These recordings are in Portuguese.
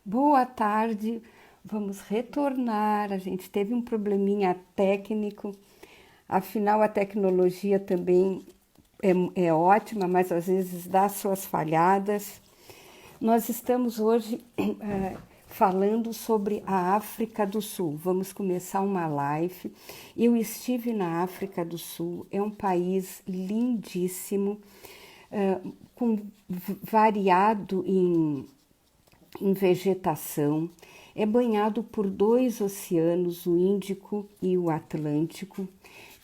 Boa tarde, vamos retornar. A gente teve um probleminha técnico, afinal, a tecnologia também é ótima, mas às vezes dá suas falhadas. Nós estamos hoje falando sobre a África do Sul. Vamos começar uma live. Eu estive na África do Sul, é um país lindíssimo, com variado em vegetação, é banhado por dois oceanos, o Índico e o Atlântico.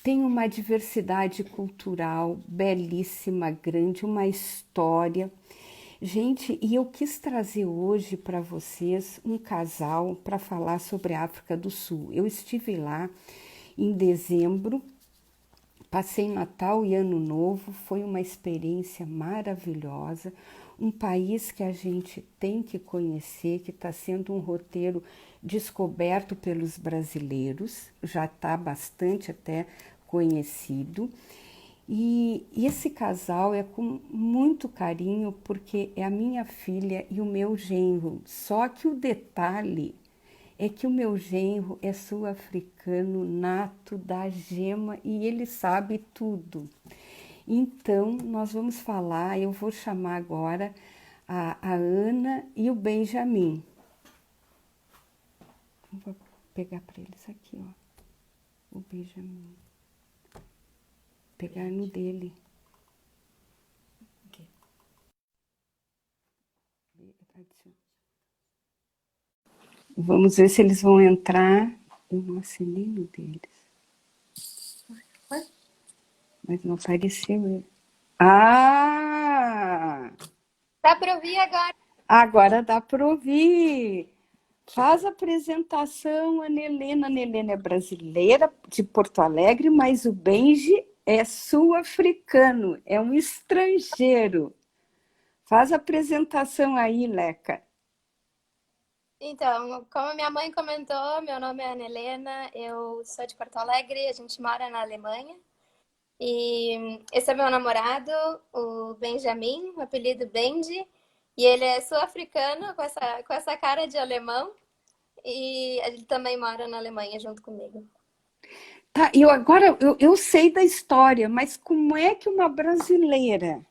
Tem uma diversidade cultural belíssima, grande, uma história. Gente, e eu quis trazer hoje para vocês um casal para falar sobre a África do Sul. Eu estive lá em dezembro, passei Natal e Ano Novo, foi uma experiência maravilhosa, um país que a gente tem que conhecer, que está sendo um roteiro descoberto pelos brasileiros, já está bastante até conhecido. E esse casal é com muito carinho porque é a minha filha e o meu genro. Só que o detalhe é que o meu genro é sul-africano nato da gema e ele sabe tudo. Então, nós vamos falar, eu vou chamar agora a Ana e o Benjamin. Vou pegar para eles aqui, ó, o Benjamin. Pegar no dele. Vamos ver se eles vão entrar. Eu não assinei no deles. Mas não apareceu ele. Ah! Dá para ouvir agora? Agora dá para ouvir. Faz a apresentação, Ana Helena. Ana Helena é brasileira, de Porto Alegre, mas o Benji é sul-africano, é um estrangeiro. Faz a apresentação aí, Leca. Então, como minha mãe comentou, meu nome é Ana Helena, eu sou de Porto Alegre, a gente mora na Alemanha. E esse é meu namorado, o Benjamin, o apelido Benji, e ele é sul-africano com essa cara de alemão, e ele também mora na Alemanha junto comigo. Tá, eu sei da história, mas como é que uma brasileira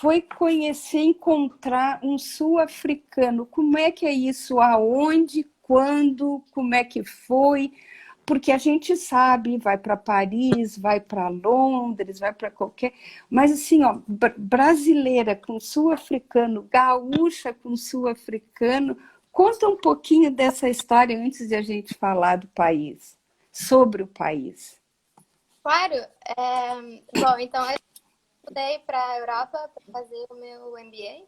foi conhecer, encontrar um sul-africano? Como é que é isso? Aonde? Quando? Como é que foi? Porque a gente sabe, vai para Paris, vai para Londres, vai para qualquer. Mas assim, ó, brasileira com sul-africano, gaúcha com sul-africano, conta um pouquinho dessa história antes de a gente falar do país, sobre o país. Claro, bom, então eu mudei para a Europa para fazer o meu MBA.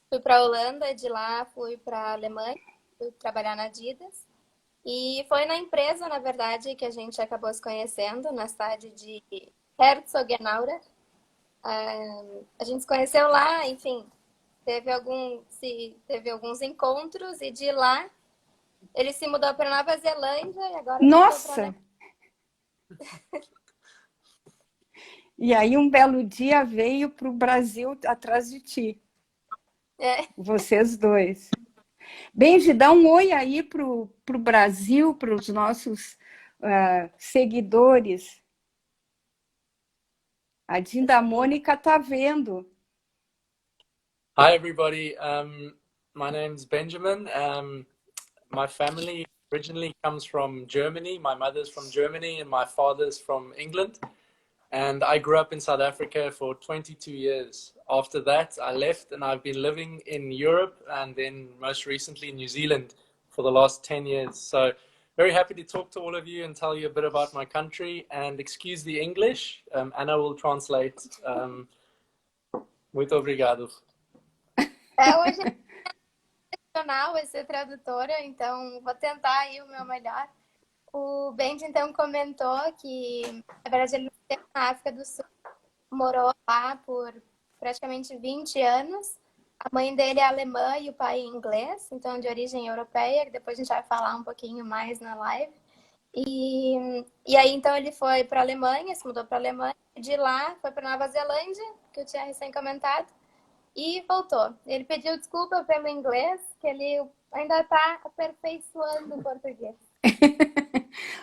Fui para a Holanda, de lá fui para a Alemanha, fui trabalhar na Adidas. E foi na empresa, na verdade, que a gente acabou se conhecendo, na cidade de Herzogenaurach. A gente se conheceu lá, enfim, teve alguns encontros e de lá ele se mudou para Nova Zelândia e agora eu estou para a Nossa! Alemanha. E aí um belo dia veio para o Brasil atrás de ti, É, vocês dois. Benji, dá um oi aí pro Brasil, para os nossos seguidores. A Dinda Mônica tá vendo. Hi, everybody. My name's Benjamin. My family originally comes from Germany. My mother's from Germany and my father's from England. And I grew up in South Africa for 22 years. After that, I left and I've been living in Europe and then most recently in New Zealand for the last 10 years. So, very happy to talk to all of you and tell you a bit about my country. And excuse the English, Anna will translate. Muito obrigado. hoje é profissional, vai ser tradutora, então vou tentar aí o meu melhor. O Benji, então, comentou que, na verdade, ele nasceu na África do Sul, morou lá por praticamente 20 anos. A mãe dele é alemã e o pai é inglês, então de origem europeia, que depois a gente vai falar um pouquinho mais na live. E aí, então, ele foi para a Alemanha, se mudou para a Alemanha. De lá, foi para Nova Zelândia, que eu tinha recém comentado. e voltou. Ele pediu desculpa pelo inglês, que ele ainda está aperfeiçoando o português.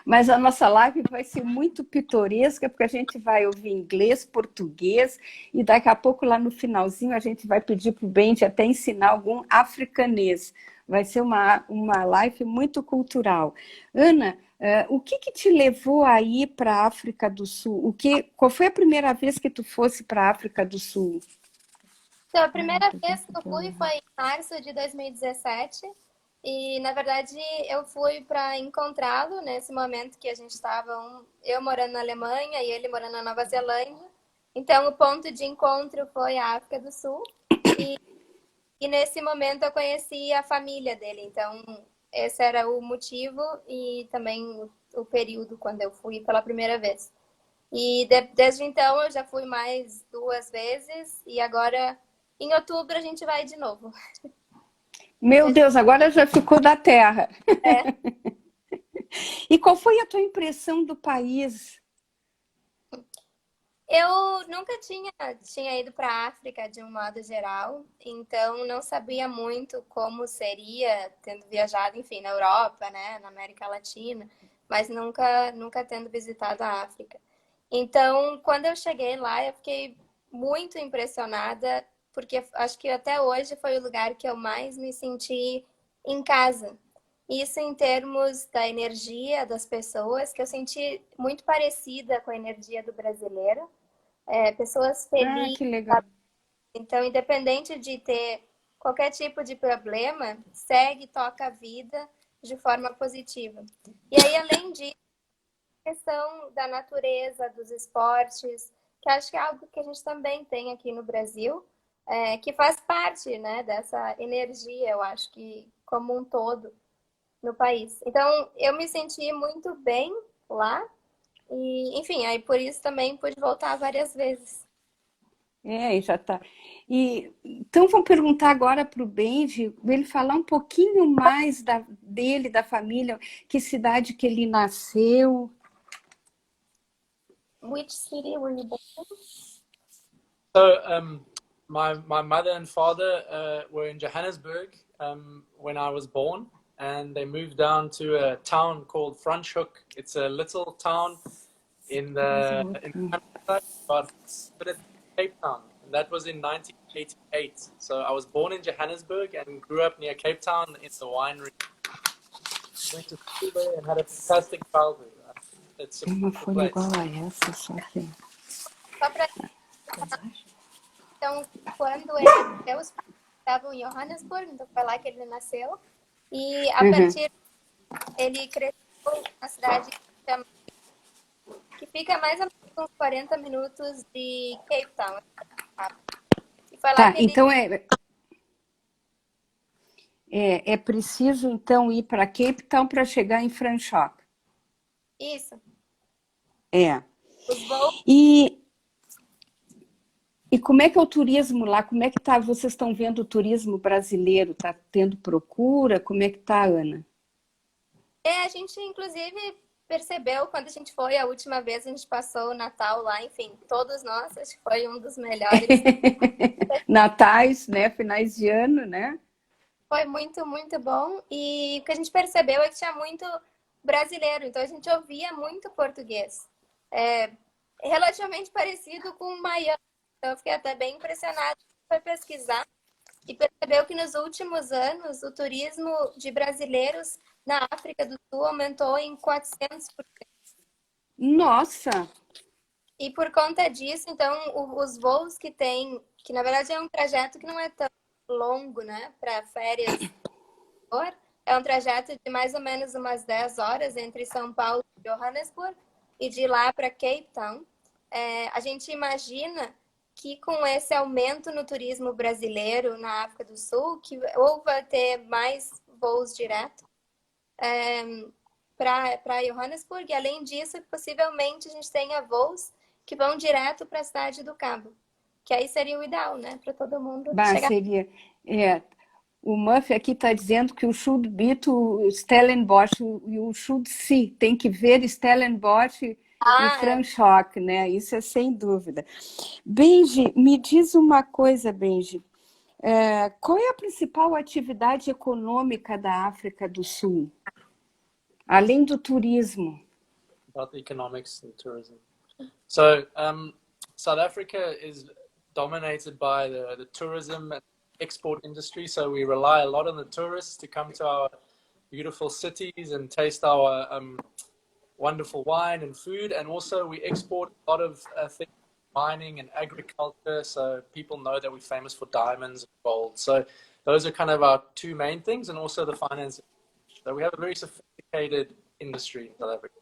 Mas a nossa live vai ser muito pitoresca, porque a gente vai ouvir inglês, português, e daqui a pouco, lá no finalzinho, a gente vai pedir para o Benji até ensinar algum africanês. Vai ser uma live muito cultural. Ana, o que te levou a ir para a África do Sul? Qual foi a primeira vez que tu fosse para a África do Sul? Então, a primeira vez que eu fui foi em março de 2017. E, na verdade, eu fui para encontrá-lo nesse momento que a gente estava, eu morando na Alemanha e ele morando na Nova Zelândia. Então, o ponto de encontro foi a África do Sul. E nesse momento eu conheci a família dele. Então, esse era o motivo e também o período quando eu fui pela primeira vez. E desde então eu já fui mais 2 vezes e agora, em outubro, a gente vai de novo. Meu Deus, agora já ficou da terra. É. E qual foi a tua impressão do país? Eu nunca tinha ido para a África de um modo geral, então não sabia muito como seria tendo viajado, enfim, na Europa, né, na América Latina, mas nunca tendo visitado a África. Então, quando eu cheguei lá, eu fiquei muito impressionada, porque acho que até hoje foi o lugar que eu mais me senti em casa. Isso em termos da energia das pessoas, que eu senti muito parecida com a energia do brasileiro. Pessoas Ah, felizes. que legal. Então, independente de ter qualquer tipo de problema, segue, toca a vida de forma positiva. E aí, além disso, a questão da natureza, dos esportes, que acho que é algo que a gente também tem aqui no Brasil, que faz parte, né, dessa energia, eu acho que como um todo no país. Então, eu me senti muito bem lá e, enfim, aí por isso também pude voltar várias vezes. E já tá. Então, vamos perguntar agora para o Benji, ele falar um pouquinho mais dele, da família, que cidade que ele nasceu. Which city were you born? So, my mother and father were in Johannesburg when I was born, and they moved down to a town called Franschhoek. It's a little town in the countryside, but it's Cape Town, and that was in 1988. So I was born in Johannesburg and grew up near Cape Town in the winery. Went to school there and had a fantastic childhood. It's a Tem uma beautiful folha place. igual a essa, só que... Só para então, quando ele nasceu, os pais estavam em Johannesburg, então foi lá que ele nasceu. E a partir ele cresceu na cidade que fica mais ou menos uns 40 minutos de Cape Town. E foi lá Tá, que ele... então é preciso então ir para Cape Town para chegar em Franschhoek. Isso. Os voos. E como é que é o turismo lá? Como é que tá? Vocês estão vendo o turismo brasileiro? Está tendo procura? Como é que tá, Ana? A gente, inclusive, percebeu quando a gente foi a última vez, a gente passou o Natal lá, enfim, todos nós, acho que foi um dos melhores. Natais, né? Finais de ano, né? Foi muito, muito bom. E o que a gente percebeu é que tinha muito brasileiro, então a gente ouvia muito português. Relativamente parecido com o Miami. Então eu fiquei até bem impressionada. Foi pesquisar e percebeu que nos últimos anos o turismo de brasileiros na África do Sul aumentou em 400%. Nossa! E por conta disso, então, os voos que tem, que na verdade é um trajeto que não é tão longo, né, para férias, é um trajeto de mais ou menos umas 10 horas entre São Paulo e Johannesburg, e de lá para Cape Town. A gente imagina que com esse aumento no turismo brasileiro na África do Sul, que ou vai ter mais voos direto para Johannesburg, e além disso, possivelmente a gente tenha voos que vão direto para a cidade do Cabo, que aí seria o ideal, né, para todo mundo chegar. Seria, o Murphy aqui está dizendo que o should be to Stellenbosch e o should see, tem que ver Stellenbosch e Franschhoek, né? Isso é sem dúvida. Benji, me diz uma coisa, Benji. Qual é a principal atividade econômica da África do Sul, além do turismo? About the economics and tourism. So South Africa is dominated by the tourism and export industry. So we rely a lot on the tourists to come to our beautiful cities and taste our wonderful wine and food. And also we export a lot of things, mining and agriculture. So people know that we're famous for diamonds and gold. So those are kind of our two main things, and also the finance. So we have a very sophisticated industry in South Africa.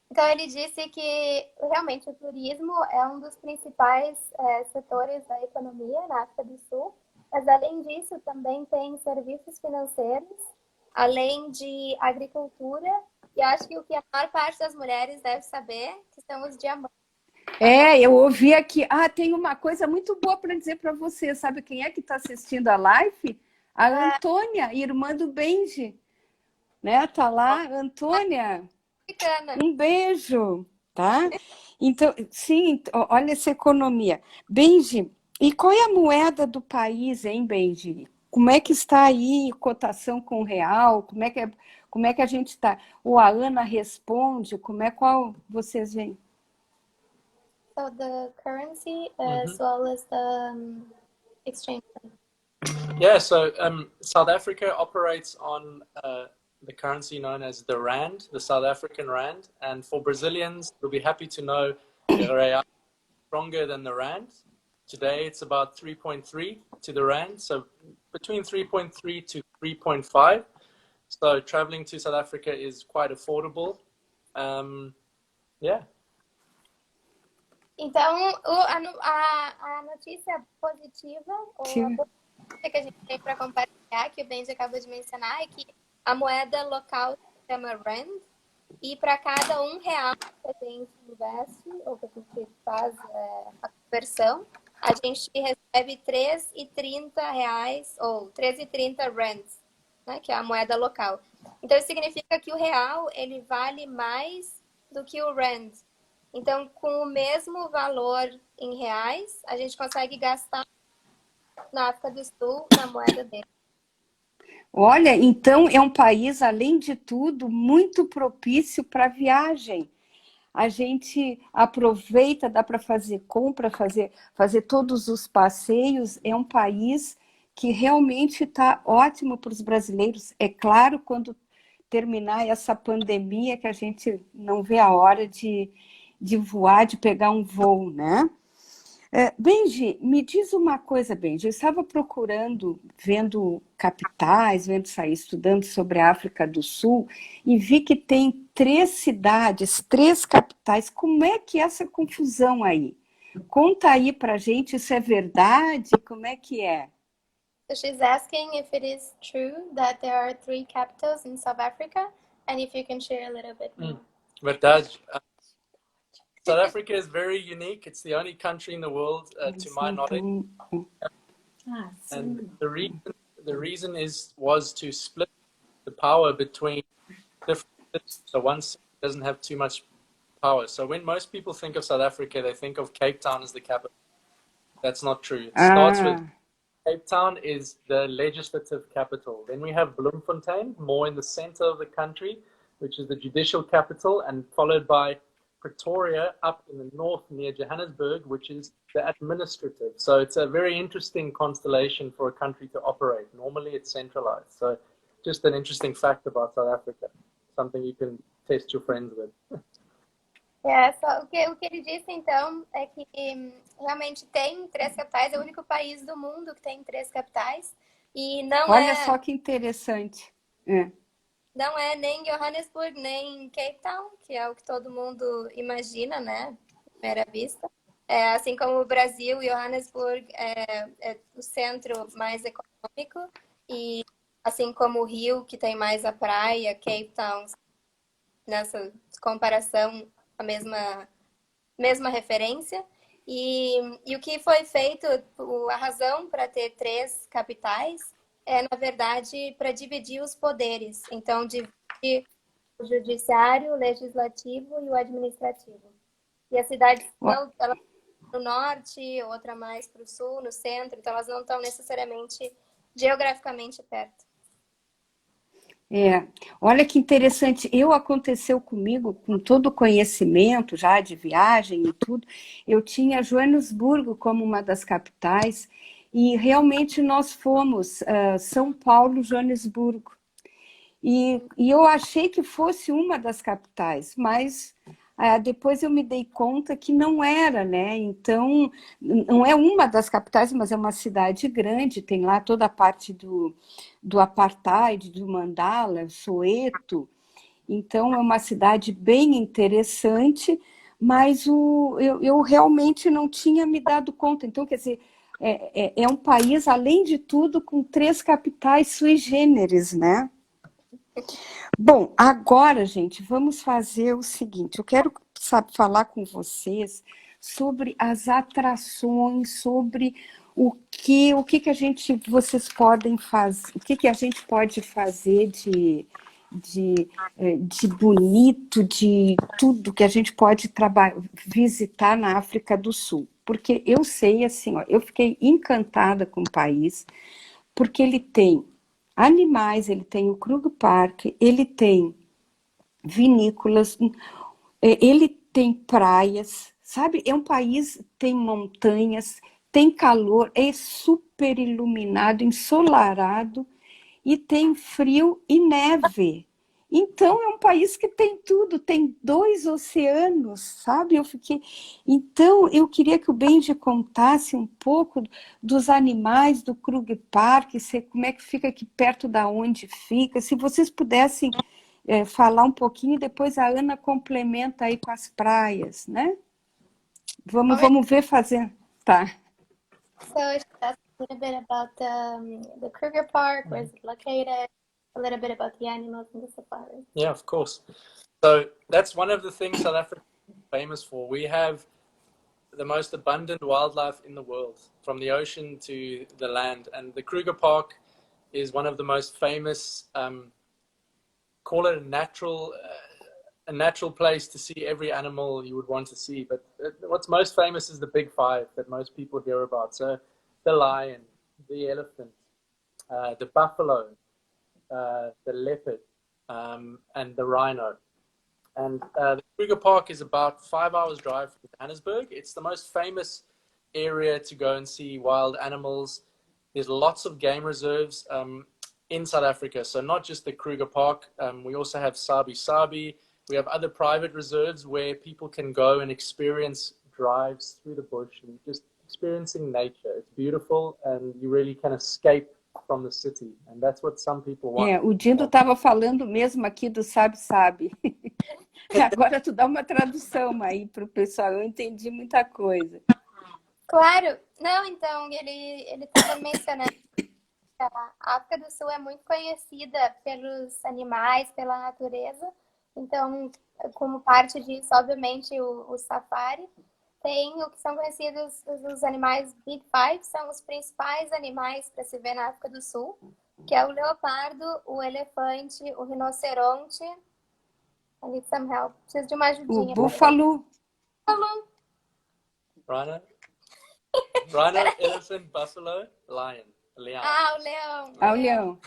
Então, ele disse que realmente o turismo é um dos principais setores da economia na África do Sul, mas além disso também tem serviços financeiros, além de agricultura, e acho que o que a maior parte das mulheres deve saber, que são os diamantes. Eu ouvi aqui. Tem uma coisa muito boa para dizer para você. Sabe quem é que está assistindo a live? A Antônia, irmã do Benji. Né? Tá lá, Antônia. Um beijo, tá? Então, sim, olha essa economia. Benji, e qual é a moeda do país, hein, Benji? Como é que está aí cotação com o real? Como é que a gente está? Ou a Ana responde, qual vocês veem? So the currency as well as the exchange rate. Yeah, so South Africa operates on the currency known as the rand, the South African rand. And for Brazilians, you'll be happy to know the real is stronger than the rand. Today, it's about 3.3 to the rand, so between 3.3 to 3.5. So traveling to South Africa is quite affordable. Yeah. Então, a notícia positiva, ou a notícia que a gente tem para compartilhar, que o Benji acabou de mencionar, é que a moeda local se chama Rand, e para cada R$1 que a gente investe, ou que a gente faz a conversão, a gente recebe R$3,30, ou 3,30 Rands, né, que é a moeda local. Então, isso significa que o real ele vale mais do que o Rand. Então, com o mesmo valor em reais, a gente consegue gastar na África do Sul na moeda dele. Olha, então é um país, além de tudo, muito propício para viagem. A gente aproveita, dá para fazer compra, fazer todos os passeios. É um país que realmente está ótimo para os brasileiros. É claro, quando terminar essa pandemia, que a gente não vê a hora de voar, de pegar um voo, né? Benji, me diz uma coisa, Benji. Eu estava procurando, vendo capitais, estudando sobre a África do Sul, e vi que tem 3 cidades, 3 capitais. Como é que é essa confusão aí? Conta aí pra gente, isso é verdade? Como é que é? So she's asking if it is true that there are 3 capitals in South Africa, and if you can share a little bit more. Verdade. South Africa is very unique. It's the only country in the world, to my knowledge. And the reason was to split the power between different cities. So one city doesn't have too much power. So when most people think of South Africa, they think of Cape Town as the capital. That's not true. It starts with Cape Town is the legislative capital. Then we have Bloemfontein, more in the center of the country, which is the judicial capital, and followed by Pretoria up in the north near Johannesburg, which is the administrative. So it's a very interesting constellation for a country to operate. Normally it's centralized. So just an interesting fact about South Africa, something you can test your friends with. O que ele disse, então, é que realmente tem 3 capitais, é o único país do mundo que tem 3 capitais. E não Olha só que interessante. Não é nem Johannesburg, nem Cape Town, que é o que todo mundo imagina, né? À primeira vista. Assim como o Brasil, Johannesburg é o centro mais econômico. E assim como o Rio, que tem mais a praia, Cape Town, nessa comparação, a mesma referência. E o que foi feito, a razão para ter 3 capitais na verdade, para dividir os poderes. Então, dividir o judiciário, o legislativo e o administrativo. E a cidade ela no norte, outra mais para o sul, no centro, então elas não estão necessariamente geograficamente perto. Olha que interessante, aconteceu comigo, com todo o conhecimento já de viagem e tudo, eu tinha Joanesburgo como uma das capitais, e realmente nós fomos São Paulo, Joanesburgo, e eu achei que fosse uma das capitais, mas depois eu me dei conta que não era, né? Então, não é uma das capitais, mas é uma cidade grande, tem lá toda a parte do apartheid, do Mandala, Soweto. Então, é uma cidade bem interessante, mas eu realmente não tinha me dado conta. Então, quer dizer, é um país, além de tudo, com 3 capitais sui generis, né? Bom, agora, gente, vamos fazer o seguinte: eu quero, falar com vocês sobre as atrações, sobre o que vocês podem fazer, o que a gente pode fazer de bonito, de tudo que a gente pode visitar na África do Sul. Porque eu sei, assim, ó, eu fiquei encantada com o país, porque ele tem animais, ele tem o Kruger Park, ele tem vinícolas, ele tem praias, sabe? É um país, tem montanhas, tem calor, é super iluminado, ensolarado, e tem frio e neve. Então, é um país que tem tudo, tem 2 oceanos, sabe? Então, eu queria que o Benji contasse um pouco dos animais do Kruger Park, como é que fica aqui perto da onde fica, se vocês pudessem falar um pouquinho, e depois a Ana complementa aí com as praias, né? Vamos ver fazer. Tá. So that's a little bit about the Kruger Park, where is it located, a little bit about the animals in the safari. Yeah, of course. So that's one of the things South Africa is famous for. We have the most abundant wildlife in the world, from the ocean to the land. And the Kruger Park is one of the most famous, call it a natural place to see every animal you would want to see. But what's most famous is the big 5 that most people hear about. So the lion, the elephant, the buffalo, the leopard, and the rhino. And the Kruger Park is about 5 hours drive from Johannesburg. It's the most famous area to go and see wild animals. There's lots of game reserves in South Africa. So not just the Kruger Park, we also have Sabi Sabi. We have other private reserves where people can go and experience drives through the bush and just experiencing nature. It's beautiful and you really can escape from the city. And that's what some people want. O Dindo estava falando mesmo aqui do Sabe. Agora tu dá uma tradução aí para o pessoal, eu entendi muita coisa. Claro, não, então, ele estava mencionando que a África do Sul é muito conhecida pelos animais, pela natureza, então, como parte disso, obviamente, o safari. Tem o que são conhecidos os animais Big 5, são os principais animais para se ver na África do Sul, que é o leopardo, o elefante, o rinoceronte. I need some help. Preciso de uma ajudinha. O búfalo. Rhino, elephant, buffalo, lion. Leão. O leão. O leão.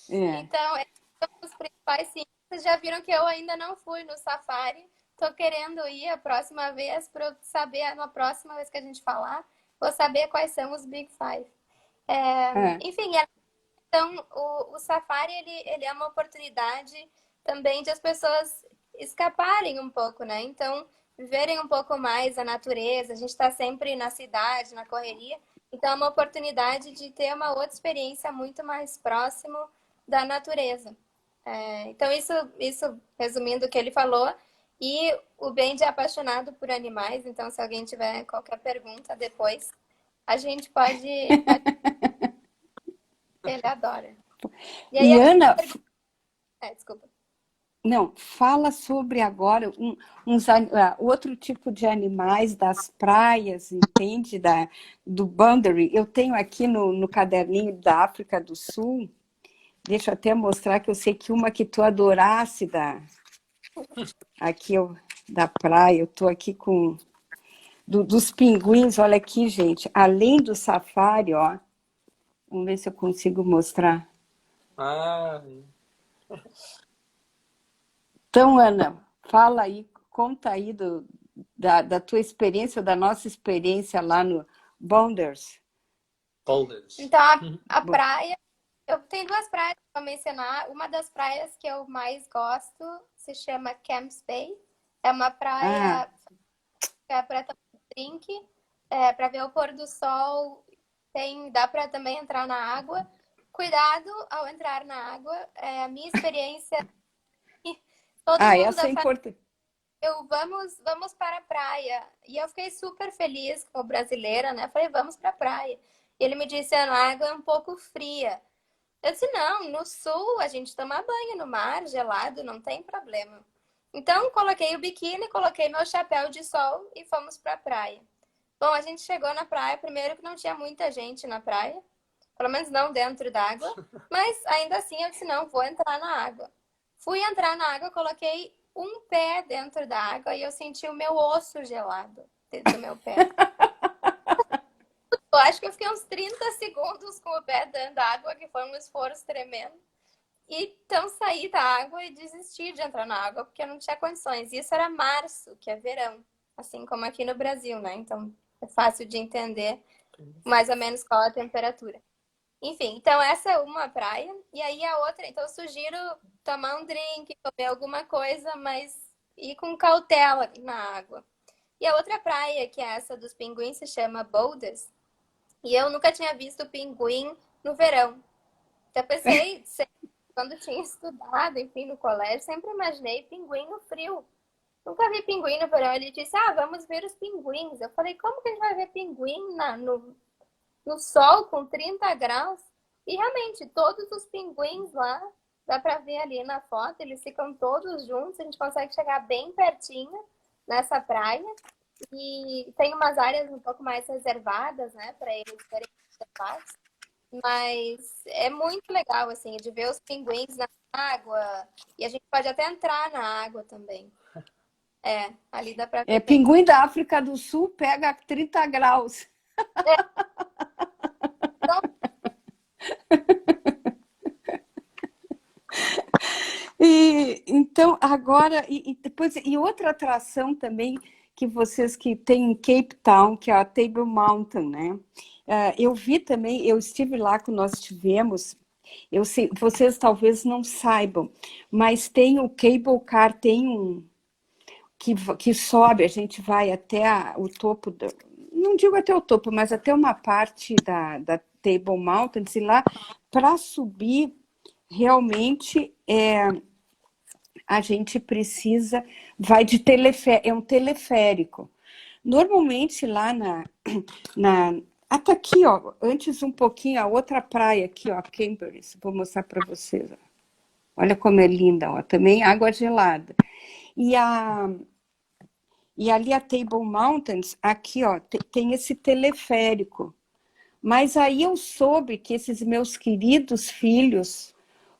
Então, esses são os principais sim. Vocês já viram que eu ainda não fui no safari. Tô querendo ir a próxima vez para eu saber, na próxima vez que a gente falar, vou saber quais são os Big 5. Enfim, então o safari ele é uma oportunidade também de as pessoas escaparem um pouco, né? Então, viverem um pouco mais a natureza. A gente está sempre na cidade, na correria. Então, é uma oportunidade de ter uma outra experiência muito mais próximo da natureza. Então, isso resumindo o que ele falou. E o Benji é apaixonado por animais, então se alguém tiver qualquer pergunta depois, a gente pode... Ele adora. E aí, Ana... Desculpa. Não, fala sobre agora outro tipo de animais das praias, entende? Do boundary. Eu tenho aqui no caderninho da África do Sul, deixa eu até mostrar que eu sei que uma que tu adorasse aqui da praia, eu estou aqui com dos pinguins. Olha aqui, gente, além do safari, ó, vamos ver se eu consigo mostrar. Ah, Então, Ana, fala aí, conta aí da tua experiência, da nossa experiência lá no Boulders. boulders. Então, a praia, eu tenho duas praias para mencionar. Uma das praias que eu mais gosto se chama Camps Bay. É uma praia para tomar drink, para ver o pôr do sol. Dá para também entrar na água. Cuidado ao entrar na água. A minha experiência, todo mundo Essa da é importante. vamos para a praia. E eu fiquei super feliz como brasileira, né? Falei, vamos para a praia. E ele me disse, a água é um pouco fria. Eu disse, não, no sul a gente toma banho no mar, gelado, não tem problema. Então, coloquei o biquíni, coloquei meu chapéu de sol e fomos para a praia. Bom, a gente chegou na praia, primeiro que não tinha muita gente na praia, pelo menos não dentro d'água, mas ainda assim eu disse, não, vou entrar na água. Fui entrar na água, coloquei um pé dentro da água e eu senti o meu osso gelado dentro do meu pé. Eu acho que eu fiquei uns 30 segundos com o pé dentro da água, que foi um esforço tremendo. E então saí da água e desisti de entrar na água, porque eu não tinha condições. Isso era março, que é verão, assim como aqui no Brasil, né? Então é fácil de entender mais ou menos qual a temperatura. Enfim, então essa é uma praia. E aí a outra, então eu sugiro tomar um drink, comer alguma coisa, mas ir com cautela na água. E a outra praia, que é essa dos pinguins, se chama Boulders. E eu nunca tinha visto pinguim no verão. Então eu pensei, quando tinha estudado, enfim, no colégio, sempre imaginei pinguim no frio. Nunca vi pinguim no verão. Ele disse, vamos ver os pinguins. Eu falei, como que a gente vai ver pinguim no sol com 30 graus? E realmente, todos os pinguins lá, dá pra ver ali na foto, eles ficam todos juntos, a gente consegue chegar bem pertinho nessa praia. E tem umas áreas um pouco mais reservadas, né, para eles serem observados. Mas é muito legal, assim, de ver os pinguins na água. E a gente pode até entrar na água também. Ali dá pra ver. Pinguim da África do Sul pega 30 graus. Então, E então agora depois e outra atração também que vocês que têm em Cape Town, que é a Table Mountain, né? Eu vi também, eu estive lá quando nós estivemos. Eu sei, vocês talvez não saibam, mas tem o cable car, tem um que sobe, a gente vai até o topo, não digo até o topo, mas até uma parte da Table Mountain, e lá para subir realmente a gente precisa, vai de teleférico, é um teleférico. Normalmente lá até aqui, ó, antes um pouquinho, a outra praia aqui, ó, Cambridge, vou mostrar para vocês. Ó. Olha como é linda, ó, também água gelada. E ali a Table Mountains, aqui, ó, tem esse teleférico. Mas aí eu soube que esses meus queridos filhos,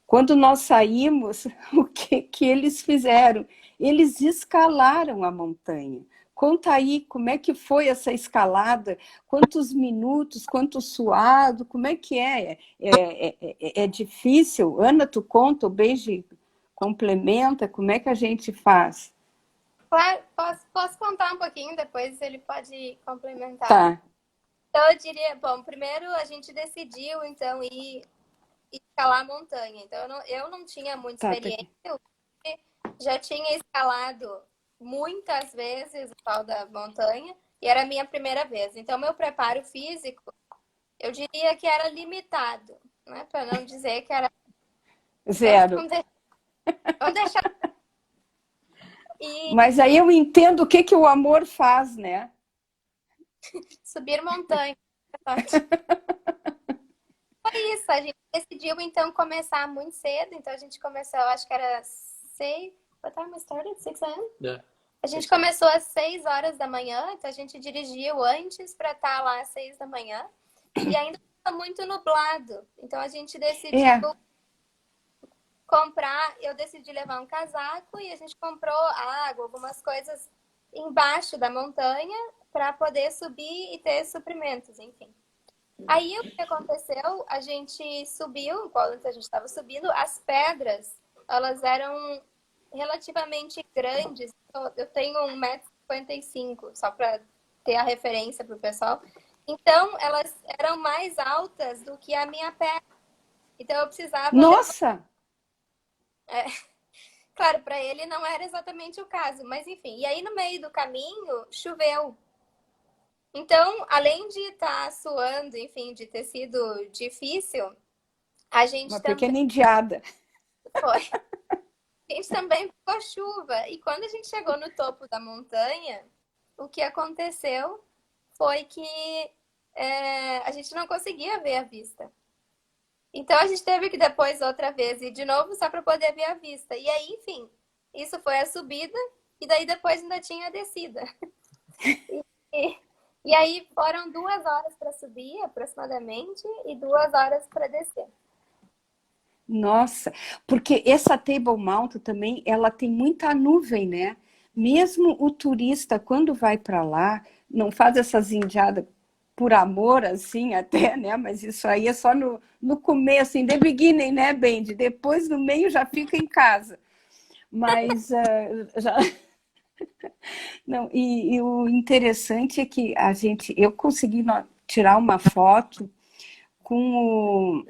quando nós saímos, o que eles fizeram? Eles escalaram a montanha. Conta aí como é que foi essa escalada, quantos minutos, quanto suado, como é que é? É difícil? Ana, tu conta, o Benji complementa, como é que a gente faz? claro, posso contar um pouquinho, depois ele pode complementar. Tá. Então, eu diria, bom, primeiro a gente decidiu, então, ir escalar a montanha. Então, eu não tinha muita experiência, eu já tinha escalado muitas vezes o pau da montanha e era a minha primeira vez. Então, meu preparo físico, eu diria que era limitado, né? Para não dizer que era Zero. Vamos deixar. Mas aí eu entendo o que o amor faz, né? Subir montanha. Foi isso, a gente decidiu então começar muito cedo, então a gente começou, eu acho que era 6, what time we started? 6 a.m.? Yeah. A gente começou às 6 horas da manhã, então a gente dirigiu antes para estar lá às 6 da manhã, e ainda estava muito nublado, então a gente decidiu comprar, eu decidi levar um casaco e a gente comprou água, algumas coisas embaixo da montanha para poder subir e ter suprimentos, enfim. Aí o que aconteceu? A gente subiu, enquanto a gente estava subindo, as pedras, elas eram relativamente grandes. Eu tenho 1,55 m, só para ter a referência para o pessoal. Então, elas eram mais altas do que a minha perna. Então, eu precisava Nossa! Claro, para ele não era exatamente o caso, mas enfim. E aí, no meio do caminho, choveu. Então, além de estar suando, enfim, de ter sido difícil, a gente Uma também pequena indiada. foi. A gente também pegou chuva. E quando a gente chegou no topo da montanha, o que aconteceu foi que a gente não conseguia ver a vista. Então a gente teve que depois outra vez ir de novo só para poder ver a vista. E aí, enfim, isso foi a subida e daí depois ainda tinha a descida. E aí foram 2 horas para subir aproximadamente e 2 horas para descer. Nossa, porque essa Table Mountain também, ela tem muita nuvem, né? Mesmo o turista, quando vai para lá, não faz essas indiadas por amor, assim, até, né? Mas isso aí é só no começo, em the beginning, né, Bendy? Depois, no meio, já fica em casa. Mas, já... Não, e o interessante é que eu consegui tirar uma foto com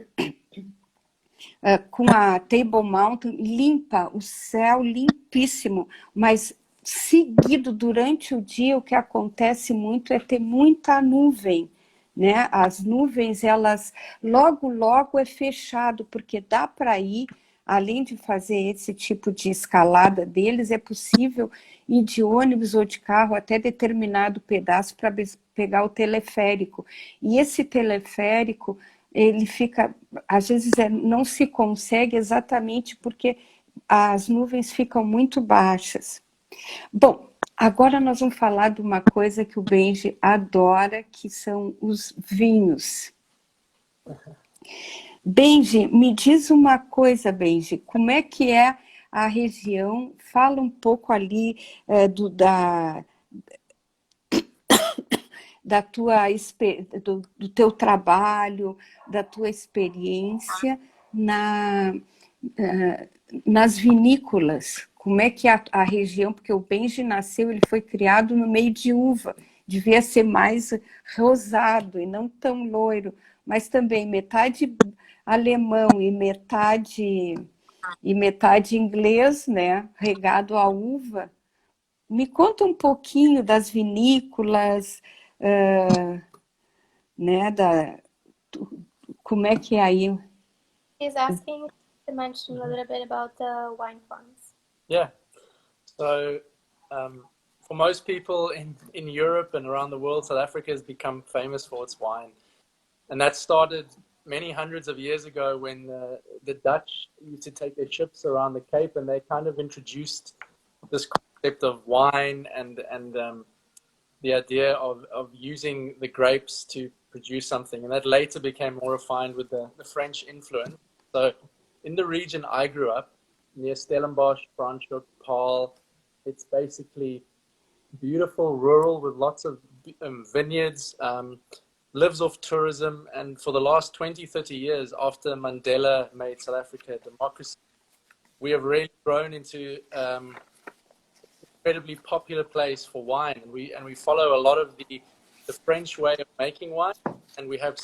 com a Table Mountain limpa, o céu limpíssimo, mas seguido durante o dia o que acontece muito é ter muita nuvem, né? As nuvens, elas logo é fechado, porque dá para ir, além de fazer esse tipo de escalada deles, é possível ir de ônibus ou de carro até determinado pedaço para pegar o teleférico. E esse teleférico, ele fica, às vezes não se consegue exatamente porque as nuvens ficam muito baixas. Bom, agora nós vamos falar de uma coisa que o Benji adora, que são os vinhos. Benji, me diz uma coisa, Benji, como é que é a região? Fala um pouco ali do teu trabalho, da tua experiência nas vinícolas. Como é que a região, porque o Benji nasceu, ele foi criado no meio de uva, devia ser mais rosado e não tão loiro, mas também metade alemão e metade inglês, né, regado à uva. Me conta um pouquinho das vinícolas, né, como é que é aí? He's asking to mention a little bit about the wine farms. Yeah. So, for most people in Europe and around the world, South Africa has become famous for its wine. And that started many hundreds of years ago when the Dutch used to take their ships around the Cape, and they kind of introduced this concept of wine and the idea of using the grapes to produce something. And that later became more refined with the French influence. So in the region I grew up, near Stellenbosch, Franschhoek, Paarl, it's basically beautiful, rural, with lots of vineyards, lives off tourism. And for the last 20, 30 years, after Mandela made South Africa a democracy, we have really grown into incredibly popular place for wine, and we follow a lot of the French way of making wine, and we have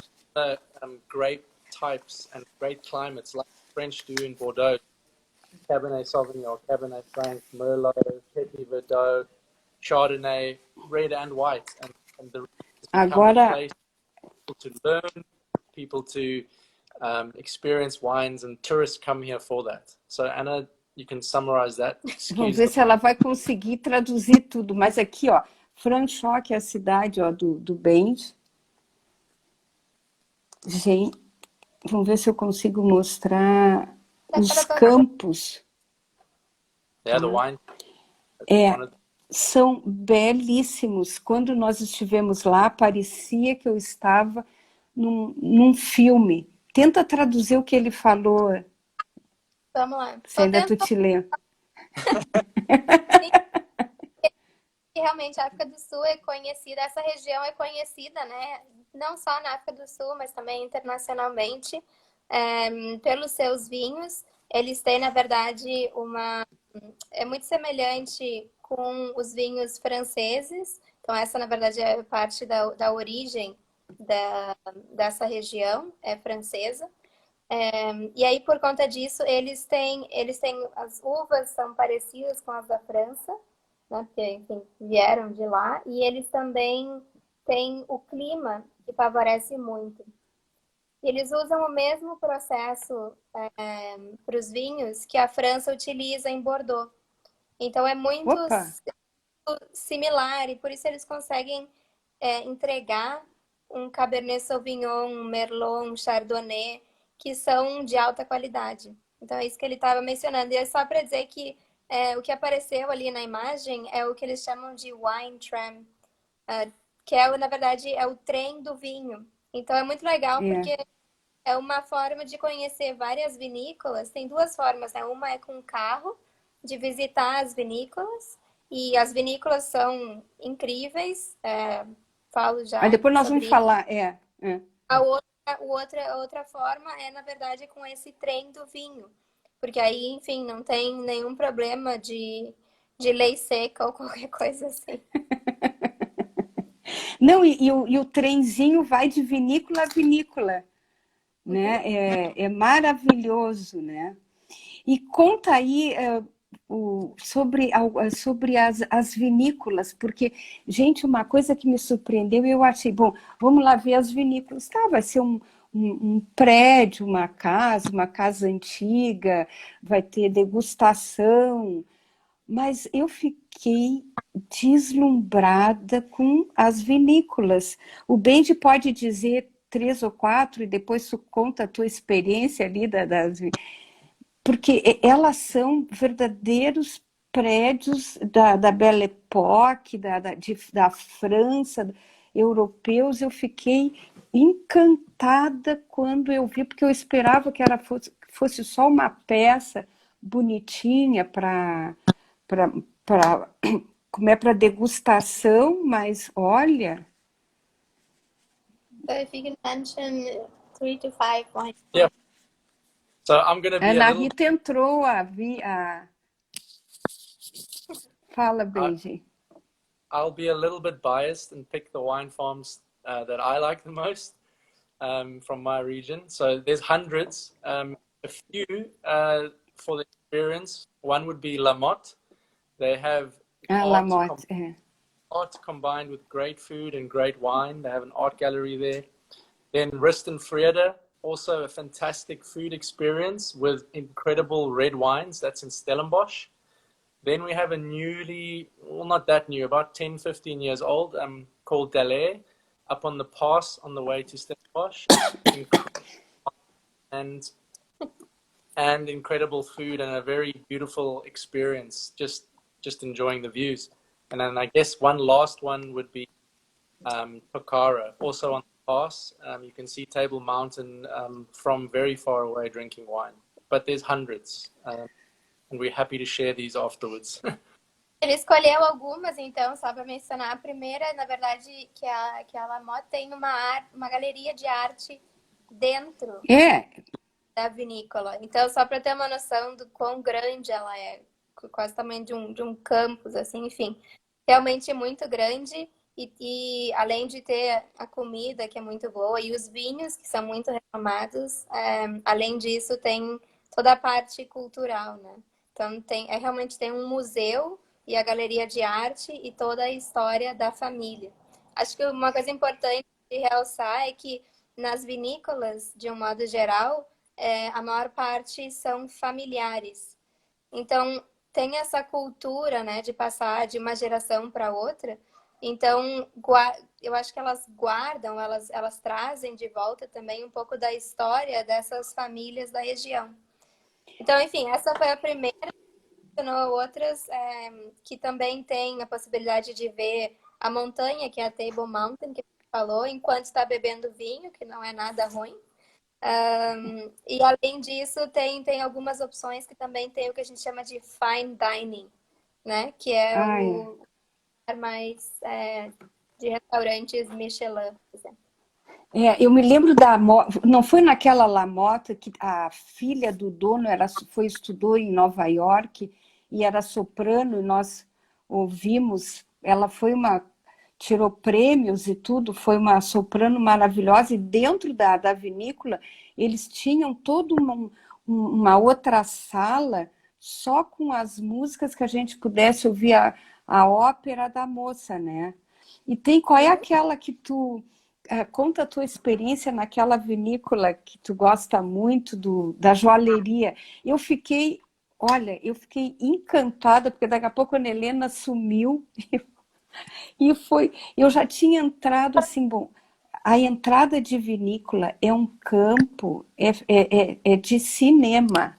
grape types and great climates like the French do in Bordeaux, Cabernet Sauvignon, Cabernet Franc, Merlot, Petit Verdot, Chardonnay, red and white, and the Agora, place for people to learn, people to experience wines, and tourists come here for that. So Anna, you can summarize that. vamos ver se ela vai conseguir traduzir tudo. Mas aqui, ó, Franschhoek é a cidade, ó, do Benji. Gente, vamos ver se eu consigo mostrar os campos. Yeah, the wine. São belíssimos. Quando nós estivemos lá, parecia que eu estava num filme. Tenta traduzir o que ele falou. Vamos lá. Você ainda tu te lê. Que realmente a África do Sul é conhecida, essa região é conhecida, né? Não só na África do Sul, mas também internacionalmente, pelos seus vinhos. Eles têm, na verdade, é muito semelhante com os vinhos franceses. Então, essa, na verdade, é parte da origem dessa região, é francesa. E aí, por conta disso, eles têm as uvas são parecidas com as da França, né? Porque, enfim, vieram de lá. E eles também têm o clima que favorece muito. E eles usam o mesmo processo para os vinhos que a França utiliza em Bordeaux. Então, é muito Opa! similar e por isso eles conseguem entregar um Cabernet Sauvignon, um Merlot, um Chardonnay, que são de alta qualidade. Então é isso que ele estava mencionando. E é só para dizer que o que apareceu ali na imagem é o que eles chamam de wine tram, que na verdade é o trem do vinho. Então é muito legal É. porque é uma forma de conhecer várias vinícolas. Tem duas formas, né? Uma é com carro, de visitar as vinícolas. E as vinícolas são incríveis. Falo Aí já depois nós vamos sobre isso. falar. A outra forma é, na verdade, com esse trem do vinho. Porque aí, enfim, não tem nenhum problema de lei seca ou qualquer coisa assim. Não, e o trenzinho vai de vinícola a vinícola, né? É maravilhoso, né? E conta aí sobre as vinícolas, porque, gente, uma coisa que me surpreendeu, eu achei, bom, vamos lá ver as vinícolas. Tá, vai ser um prédio, uma casa antiga, vai ter degustação, mas eu fiquei deslumbrada com as vinícolas. O Benji pode dizer três ou quatro e depois tu conta a tua experiência ali porque elas são verdadeiros prédios da Belle Époque, da França, europeus. Eu fiquei encantada quando eu vi, porque eu esperava que fosse só uma peça bonitinha como é para degustação, mas olha, So if you can mention 3 to 5 wine. Yeah. So I'm going to a be a Ana little. Rita entrou, fala, Benji. I'll be a little bit biased and pick the wine farms that I like the most from my region. So there's hundreds. A few for the experience. One would be La Motte. They have La Motte, art combined with great food and great wine. They have an art gallery there. Then Rist and Frieda, also a fantastic food experience with incredible red wines. That's in Stellenbosch. Then we have a not that new, about 10, 15 years old, called Dallaire, up on the pass on the way to Stellenbosch. and incredible food and a very beautiful experience, just enjoying the views. And then I guess one last one would be Pokhara, also on the pass. You can see Table Mountain from very far away drinking wine. But there's hundreds. And we're happy to share these afterwards. Ele escolheu algumas, então, só para mencionar. A primeira, na verdade, que a La Motte tem uma galeria de arte dentro da vinícola. Então, só para ter uma noção do quão grande ela é, quase o tamanho de um campus, assim, enfim. Realmente muito grande e além de ter a comida, que é muito boa, e os vinhos, que são muito renomados, além disso, tem toda a parte cultural, né? Então, realmente tem um museu e a galeria de arte e toda a história da família. Acho que uma coisa importante de realçar é que nas vinícolas, de um modo geral, a maior parte são familiares. Então, tem essa cultura, né, de passar de uma geração para outra. Então, eu acho que elas guardam, elas trazem de volta também um pouco da história dessas famílias da região. Então, enfim, essa foi a primeira. Outras que também tem a possibilidade de ver a montanha, que é a Table Mountain, que a gente falou, enquanto está bebendo vinho, que não é nada ruim. E além disso, tem algumas opções que também tem o que a gente chama de fine dining, né? Que é o mais de restaurantes Michelin, por exemplo. Eu me lembro não foi naquela La Motte que a filha do dono estudou em Nova York e era soprano e nós ouvimos, tirou prêmios e tudo, foi uma soprano maravilhosa e dentro da vinícola eles tinham toda uma outra sala só com as músicas que a gente pudesse ouvir a ópera da moça, né? E qual é aquela que tu... conta a tua experiência naquela vinícola que tu gosta muito da joalheria. Olha, eu fiquei encantada, porque daqui a pouco a Ana Helena sumiu eu já tinha entrado assim, bom, a entrada de vinícola é um campo, é de cinema,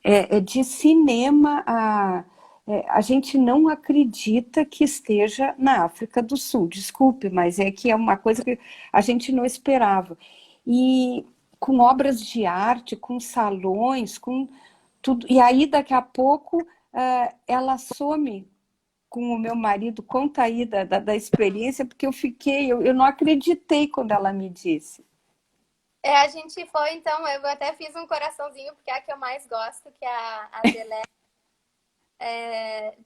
é de cinema, a gente não acredita que esteja na África do Sul, desculpe, mas é que é uma coisa que a gente não esperava. E com obras de arte, com salões, com tudo. E aí, daqui a pouco, ela some com o meu marido, conta aí da experiência, porque eu não acreditei quando ela me disse. A gente foi, então, eu até fiz um coraçãozinho, porque é a que eu mais gosto, que é a Delé.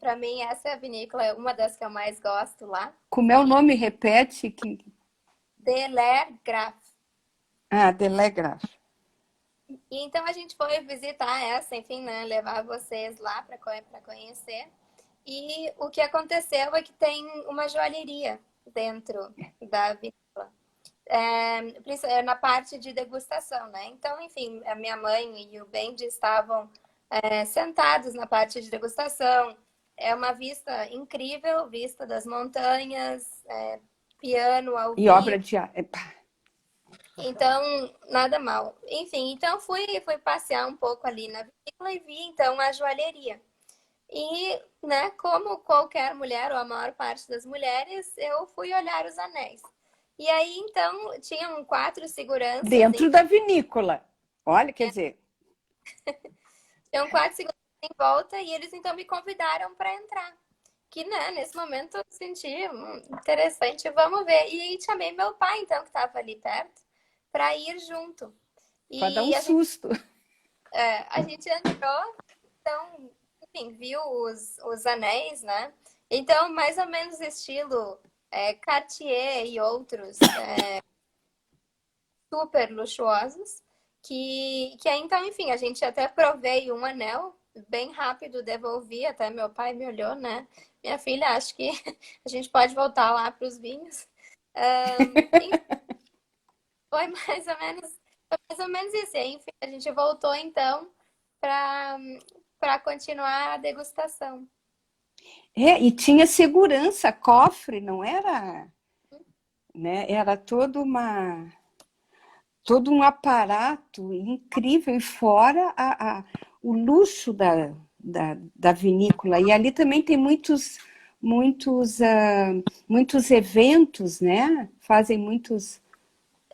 Para mim, essa é a vinícola, uma das que eu mais gosto lá. Como é o nome? Repete. Delé Graf. Delé Graf. E então a gente foi visitar essa, enfim, né, levar vocês lá para conhecer. E o que aconteceu é que tem uma joalheria dentro da vinícola. Na parte de degustação, né? Então, enfim, a minha mãe e o Benji estavam sentados na parte de degustação. É uma vista incrível, vista das montanhas, piano ao vivo. E obra de arte. Então, nada mal. Enfim, então fui passear um pouco ali na vinícola e vi, então, a joalheria. E, né, como qualquer mulher, ou a maior parte das mulheres, eu fui olhar os anéis. E aí, então, tinham 4 seguranças... Dentro da vinícola. Olha, quer dizer... Tinham 4 seguranças em volta e eles, então, me convidaram para entrar. Que, né, nesse momento eu senti interessante, vamos ver. E aí chamei meu pai, então, que estava ali perto, para ir junto. Para dar um susto. A gente entrou, então, enfim, viu os anéis, né? Então, mais ou menos estilo Cartier e outros super luxuosos, que aí, então, enfim, a gente até provei um anel, bem rápido, devolvi, até meu pai me olhou, né? Minha filha, acho que a gente pode voltar lá para os vinhos. Foi mais ou menos isso. Enfim, a gente voltou, então, para continuar a degustação. E tinha segurança, cofre, não era? Né? Era todo um aparato incrível, e fora o luxo da vinícola. E ali também tem muitos eventos, né? Fazem muitos...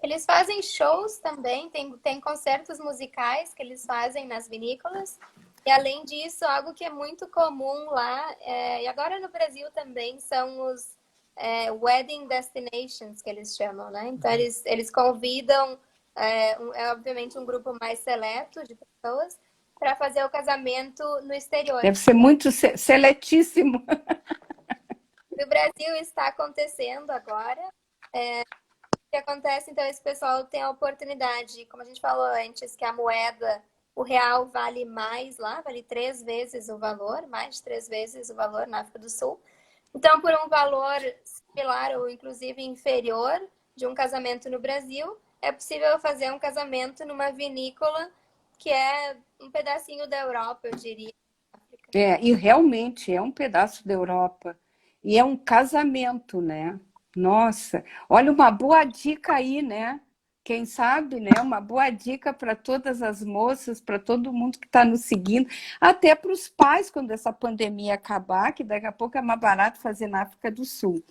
Eles fazem shows também, tem concertos musicais que eles fazem nas vinícolas. E além disso, algo que é muito comum lá, e agora no Brasil também, são os wedding destinations, que eles chamam, né? Então, eles convidam, obviamente, um grupo mais seleto de pessoas para fazer o casamento no exterior. Deve ser muito seletíssimo. No Brasil está acontecendo agora. O que acontece, então, esse pessoal tem a oportunidade, como a gente falou antes, que a moeda, o real vale mais lá, vale 3 vezes o valor, mais de 3 vezes o valor na África do Sul. Então, por um valor similar ou inclusive inferior de um casamento no Brasil, é possível fazer um casamento numa vinícola que é um pedacinho da Europa, eu diria. E realmente é um pedaço da Europa. E é um casamento, né? Nossa, olha, uma boa dica aí, né? Quem sabe, né? Uma boa dica para todas as moças, para todo mundo que está nos seguindo, até para os pais, quando essa pandemia acabar, que daqui a pouco é mais barato fazer na África do Sul.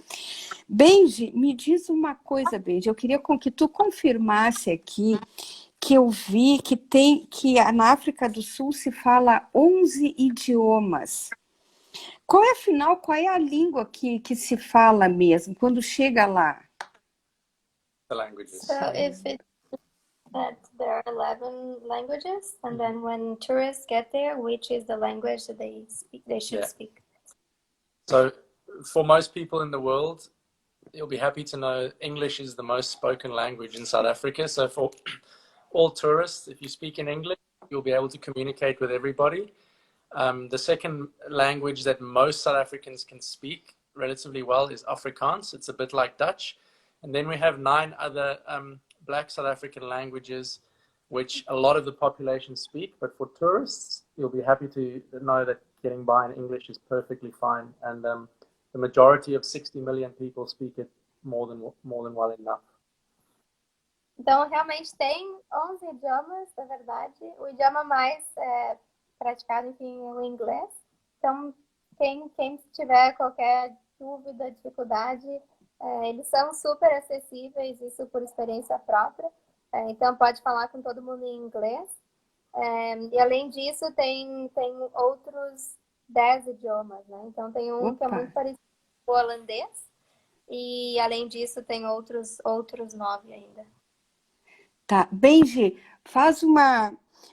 Benji, me diz uma coisa, Benji, eu queria que tu confirmasse aqui que eu vi que na África do Sul se fala 11 idiomas. Afinal, qual é a língua que se fala mesmo, quando chega lá? The languages. So if it's that there are 11 languages, and then when tourists get there, which is the language that they speak, they should Yeah. speak? So for most people in the world, you'll be happy to know English is the most spoken language in South Africa. So for all tourists, if you speak in English, you'll be able to communicate with everybody. The second language that most South Africans can speak relatively well is Afrikaans. It's a bit like Dutch. And then we have 9 other Black South African languages, which a lot of the population speak. But for tourists, you'll be happy to know that getting by in English is perfectly fine. And the majority of 60 million people speak it more than well enough. Então, realmente tem 11 idiomas, na verdade. O idioma mais praticado, enfim, é o inglês. Então, quem tiver qualquer dúvida, dificuldade, eles são super acessíveis, isso por experiência própria. Então, pode falar com todo mundo em inglês. E, além disso, tem outros 10 idiomas, né? Então, tem um que é muito parecido com o holandês. E, além disso, tem outros 9 ainda. Tá. Benji,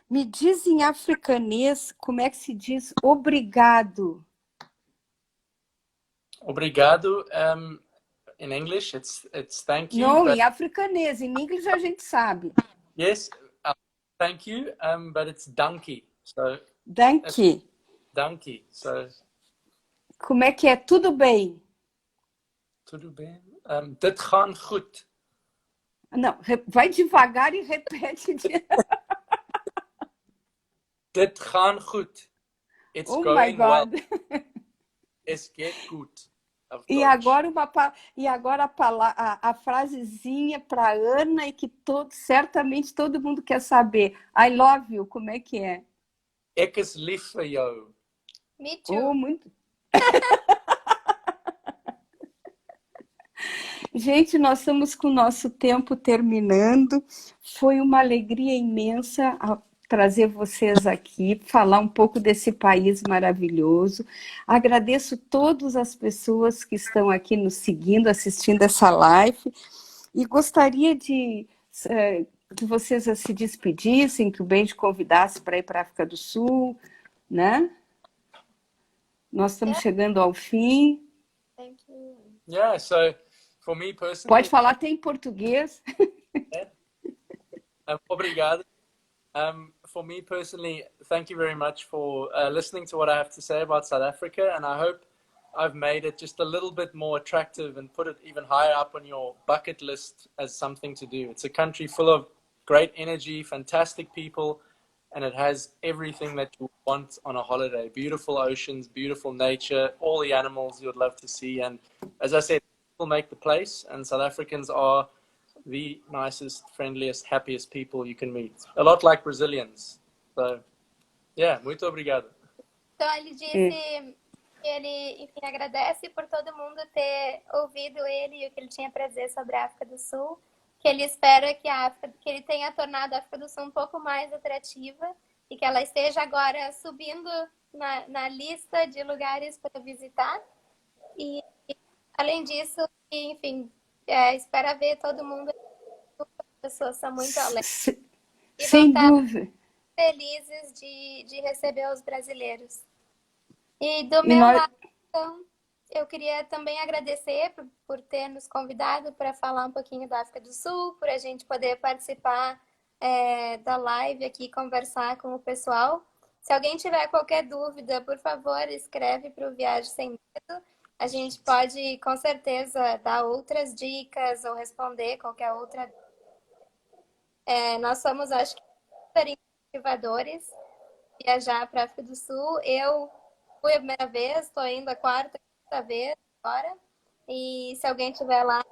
me diz em africanês como é que se diz obrigado. Obrigado. In English, it's thank you. Não, em africanês. Em inglês a gente sabe. Yes, thank you, but it's dankie. So Dankie. dankie. So Como é que é? Tudo bem? tudo bem. Dit gaan goed. Não, vai devagar e repete. Dit gaan goed. It's Oh my going well. God. Es geht gut. E agora a frasezinha para Ana e que certamente todo mundo quer saber. I love you, como é que é? Ek is lief vir jou. Me too. Oh, muito. Gente, nós estamos com o nosso tempo terminando. Foi uma alegria imensa trazer vocês aqui, falar um pouco desse país maravilhoso. Agradeço todas as pessoas que estão aqui nos seguindo, assistindo essa live. E gostaria que vocês se despedissem, que o Benji convidasse para ir para a África do Sul, né? Nós estamos chegando ao fim. Thank you. Yeah, so for me personally... Pode falar até em português. Obrigado. For me personally, thank you very much for listening to what I have to say about South Africa, and I hope I've made it just a little bit more attractive and put it even higher up on your bucket list as something to do. It's a country full of great energy, fantastic people, and it has everything that you want on a holiday. Beautiful oceans, beautiful nature, all the animals you would love to see. And as I said, people make the place, and South Africans are the nicest, friendliest, happiest people you can meet. A lot like Brazilians. So, yeah, muito obrigado. Então, ele disse que ele, enfim, agradece por todo mundo ter ouvido ele e o que ele tinha para dizer sobre a África do Sul, que ele espera que ele tenha tornado a África do Sul um pouco mais atrativa e que ela esteja agora subindo na lista de lugares para visitar. E, além disso, enfim, espera ver todo mundo, as pessoas são muito alegres. E sem dúvida. Felizes de receber os brasileiros. E do meu lado, então, eu queria também agradecer por ter nos convidado para falar um pouquinho da África do Sul, por a gente poder participar da live aqui, conversar com o pessoal. Se alguém tiver qualquer dúvida, por favor, escreve para o Viagem Sem Medo. A gente pode, com certeza, dar outras dicas ou responder qualquer outra. Nós somos, acho que, super incentivadores viajar para a África do Sul. Eu fui a primeira vez, estou indo a quarta vez agora. E se alguém estiver lá,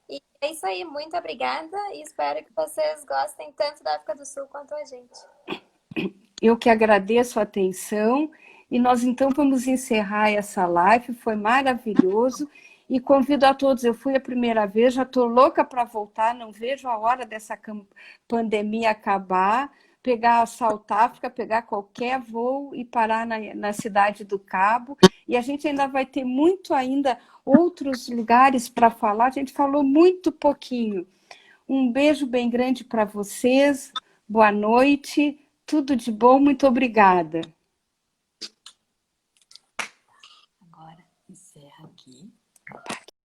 e é isso aí, muito obrigada e espero que vocês gostem tanto da África do Sul quanto a gente. Eu que agradeço a atenção e nós então vamos encerrar essa live, foi maravilhoso e convido a todos, eu fui a primeira vez, já estou louca para voltar, não vejo a hora dessa pandemia acabar, pegar a South África, pegar qualquer voo e parar na cidade do Cabo. E a gente ainda vai ter muito ainda outros lugares para falar. A gente falou muito pouquinho. Um beijo bem grande para vocês. Boa noite. Tudo de bom. Muito obrigada. Agora encerra aqui.